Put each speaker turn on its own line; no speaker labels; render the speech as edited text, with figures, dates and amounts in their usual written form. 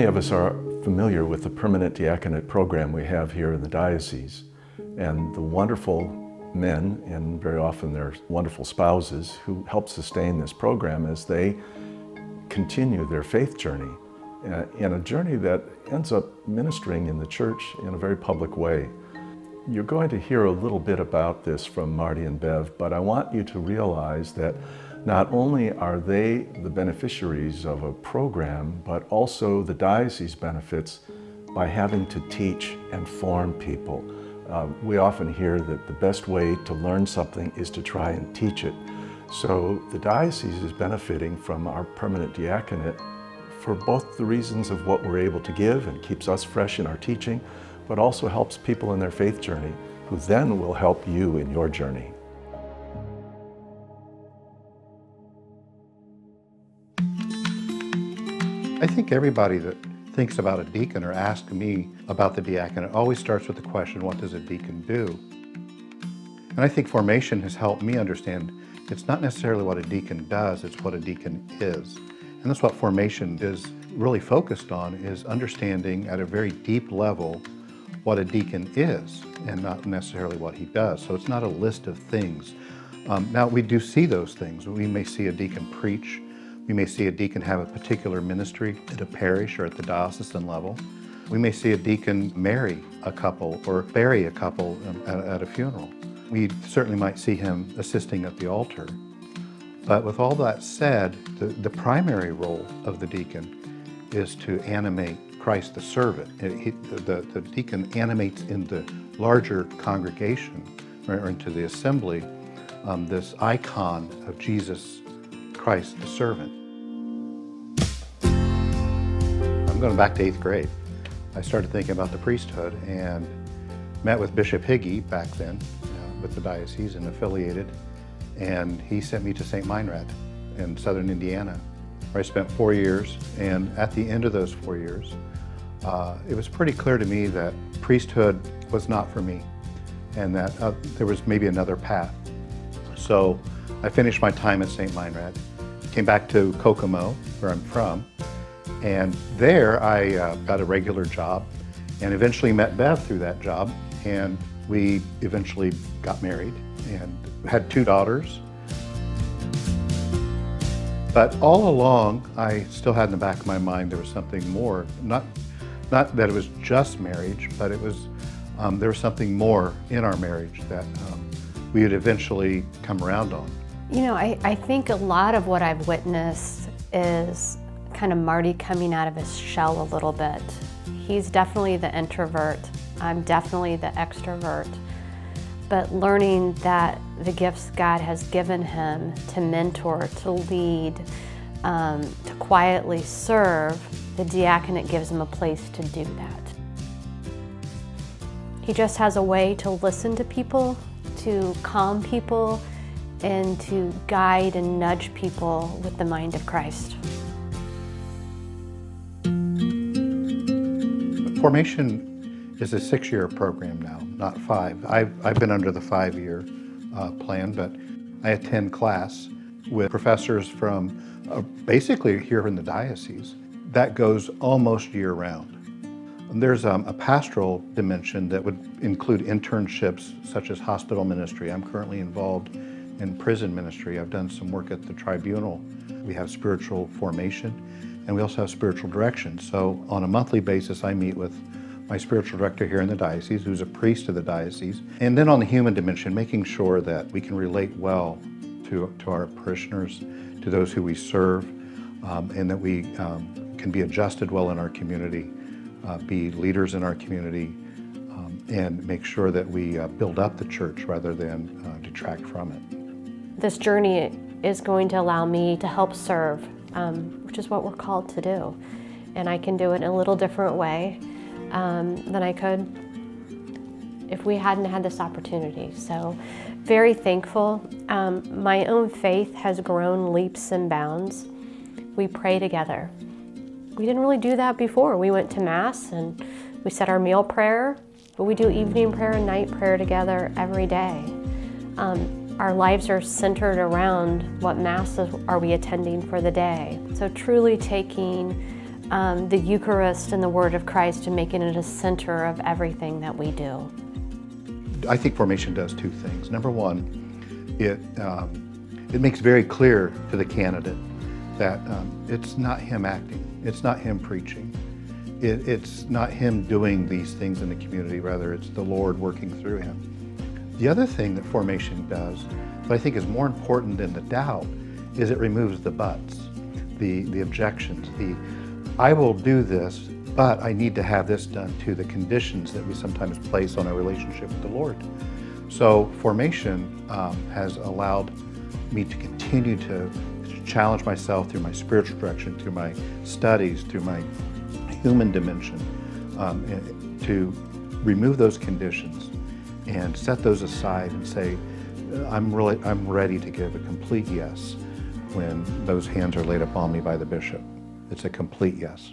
of us are familiar with the permanent diaconate program we have here in the diocese, and the wonderful men, and very often their wonderful spouses, who help sustain this program as they continue their faith journey, in a journey that ends up ministering in the church in a very public way. You're going to hear a little bit about this from Marty and Bev, but I want you to realize that not only are they the beneficiaries of a program, but also the diocese benefits by having to teach and form people. We often hear that the best way to learn something is to try and teach it. So the diocese is benefiting from our permanent diaconate for both the reasons of what we're able to give and keeps us fresh in our teaching, but also helps people in their faith journey, who then will help you in your journey.
I think everybody that thinks about a deacon or asks me about the diaconate always starts with the question, what does a deacon do? And I think formation has helped me understand it's not necessarily what a deacon does, it's what a deacon is. And that's what formation is really focused on, is understanding at a very deep level what a deacon is and not necessarily what he does. So it's not a list of things. Now we do see those things. We may see a deacon preach. We may see a deacon have a particular ministry at a parish or at the diocesan level. We may see a deacon marry a couple or bury a couple at a funeral. We certainly might see him assisting at the altar. But with all that said, the primary role of the deacon is to animate Christ the servant. The deacon animates in the larger congregation or into the assembly this icon of Jesus Christ the servant. I'm going back to 8th grade. I started thinking about the priesthood and met with Bishop Higgy back then with the diocese and affiliated, and he sent me to St. Meinrad in southern Indiana, where I spent 4 years. And at the end of those 4 years, it was pretty clear to me that priesthood was not for me and that there was maybe another path. So I finished my time at St. Meinrad, came back to Kokomo, where I'm from, and there I got a regular job and eventually met Bev through that job, and we eventually got married and had 2 daughters. But all along, I still had in the back of my mind there was something more. Not that it was just marriage, but it was there was something more in our marriage that we would eventually come around on.
You know, I think a lot of what I've witnessed is kind of Marty coming out of his shell a little bit. He's definitely the introvert. I'm definitely the extrovert. But learning that the gifts God has given him to mentor, to lead, to quietly serve, the diaconate gives him a place to do that. He just has a way to listen to people, to calm people, and to guide and nudge people with the mind of Christ.
Formation is a 6-year program now, not 5. I've been under the 5-year plan, but I attend class with professors from basically here in the diocese. That goes almost year-round. There's a pastoral dimension that would include internships such as hospital ministry. I'm currently involved in prison ministry. I've done some work at the tribunal. We have spiritual formation, and we also have spiritual direction. So on a monthly basis, I meet with my spiritual director here in the diocese, who's a priest of the diocese. And then on the human dimension, making sure that we can relate well to our parishioners, to those who we serve, and that we can be adjusted well in our community, be leaders in our community, and make sure that we build up the church rather than detract from it.
This journey is going to allow me to help serve, which is what we're called to do. And I can do it in a little different way than I could if we hadn't had this opportunity. So very thankful. My own faith has grown leaps and bounds. We pray together. We didn't really do that before. We went to Mass and we said our meal prayer, but we do evening prayer and night prayer together every day. Our lives are centered around what Masses are we attending for the day. So truly taking the Eucharist and the Word of Christ and making it a center of everything that we do.
I think formation does two things. Number one, it makes very clear to the candidate that it's not him acting, it's not him preaching, it's not him doing these things in the community, rather it's the Lord working through him. The other thing that formation does, that I think is more important than the doubt, is it removes the buts, the objections, I will do this, but I need to have this done too, the conditions that we sometimes place on our relationship with the Lord. So formation has allowed me to continue to challenge myself through my spiritual direction, through my studies, through my human dimension, to remove those conditions and set those aside and say, I'm ready to give a complete yes when those hands are laid upon me by the bishop. It's a complete yes.